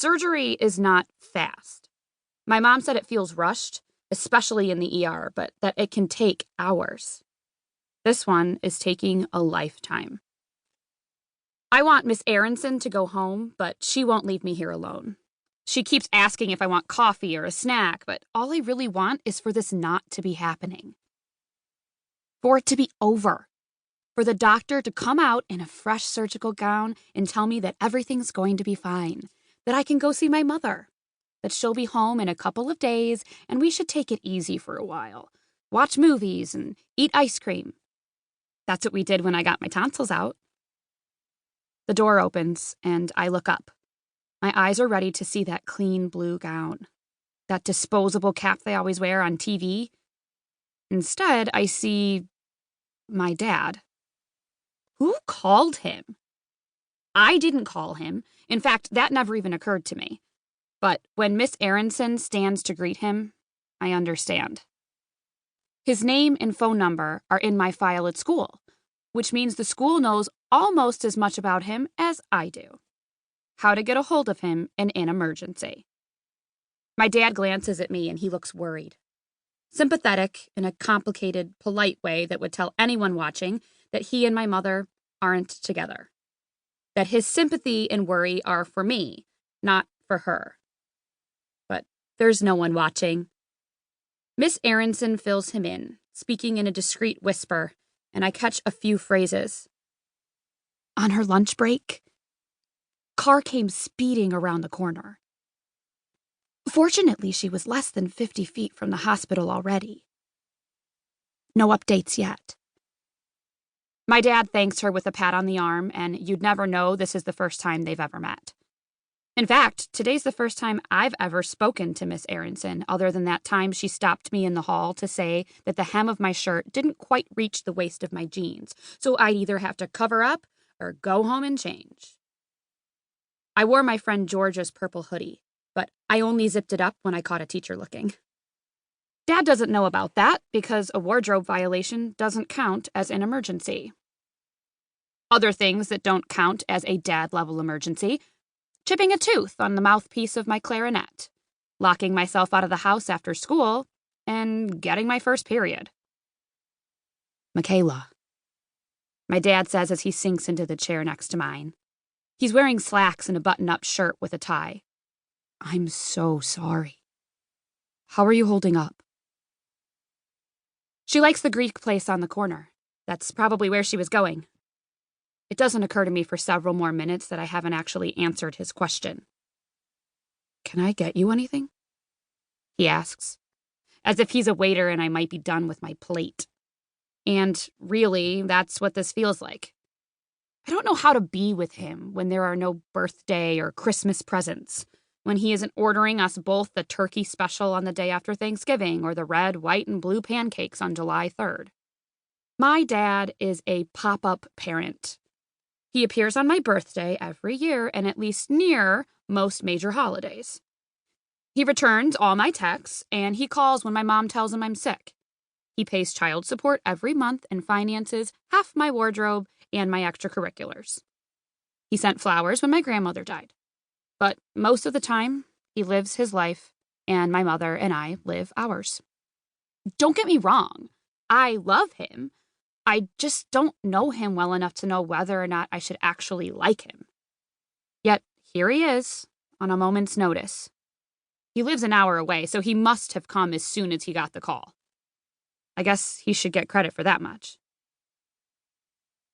Surgery is not fast. My mom said it feels rushed, especially in the ER, but that it can take hours. This one is taking a lifetime. I want Miss Aronson to go home, but she won't leave me here alone. She keeps asking if I want coffee or a snack, but all I really want is for this not to be happening. For it to be over. For the doctor to come out in a fresh surgical gown and tell me that everything's going to be fine, that I can go see my mother, that she'll be home in a couple of days and we should take it easy for a while, watch movies and eat ice cream. That's what we did when I got my tonsils out. The door opens and I look up. My eyes are ready to see that clean blue gown, that disposable cap they always wear on TV. Instead, I see my dad. Who called him? I didn't call him. In fact, that never even occurred to me. But when Miss Aronson stands to greet him, I understand. His name and phone number are in my file at school, which means the school knows almost as much about him as I do. How to get a hold of him in an emergency. My dad glances at me and he looks worried. Sympathetic in a complicated, polite way that would tell anyone watching that he and my mother aren't together. That his sympathy and worry are for me, not for her. But there's no one watching. Miss Aronson fills him in, speaking in a discreet whisper, and I catch a few phrases. On her lunch break, car came speeding around the corner. Fortunately, she was less than 50 feet from the hospital already. No updates yet. My dad thanks her with a pat on the arm, and you'd never know this is the first time they've ever met. In fact, today's the first time I've ever spoken to Miss Aronson, other than that time she stopped me in the hall to say that the hem of my shirt didn't quite reach the waist of my jeans, so I'd either have to cover up or go home and change. I wore my friend Georgia's purple hoodie, but I only zipped it up when I caught a teacher looking. Dad doesn't know about that because a wardrobe violation doesn't count as an emergency. Other things that don't count as a dad-level emergency: chipping a tooth on the mouthpiece of my clarinet, locking myself out of the house after school, and getting my first period. Michaela, my dad says as he sinks into the chair next to mine. He's wearing slacks and a button-up shirt with a tie. I'm so sorry. How are you holding up? She likes the Greek place on the corner. That's probably where she was going. It doesn't occur to me for several more minutes that I haven't actually answered his question. Can I get you anything? He asks, as if he's a waiter and I might be done with my plate. And really, that's what this feels like. I don't know how to be with him when there are no birthday or Christmas presents, when he isn't ordering us both the turkey special on the day after Thanksgiving or the red, white, and blue pancakes on July 3rd. My dad is a pop-up parent. He appears on my birthday every year and at least near most major holidays. He returns all my texts, and he calls when my mom tells him I'm sick. He pays child support every month and finances half my wardrobe and my extracurriculars. He sent flowers when my grandmother died. But most of the time, he lives his life, and my mother and I live ours. Don't get me wrong. I love him. I just don't know him well enough to know whether or not I should actually like him. Yet, here he is, on a moment's notice. He lives an hour away, so he must have come as soon as he got the call. I guess he should get credit for that much.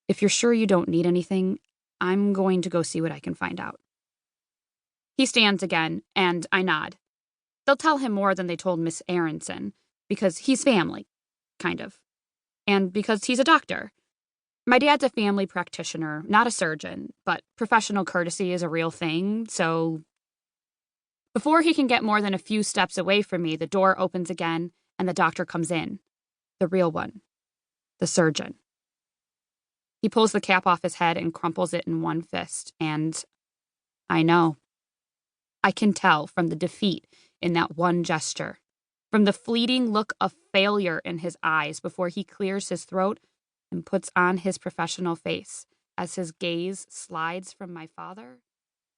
If you're sure you don't need anything, I'm going to go see what I can find out. He stands again, and I nod. They'll tell him more than they told Miss Aronson, because he's family, kind of. And because he's a doctor. My dad's a family practitioner, not a surgeon, but professional courtesy is a real thing, so... Before he can get more than a few steps away from me, the door opens again, and the doctor comes in. The real one. The surgeon. He pulls the cap off his head and crumples it in one fist, and I know. I can tell from the defeat in that one gesture, from the fleeting look of failure in his eyes before he clears his throat and puts on his professional face as his gaze slides from my father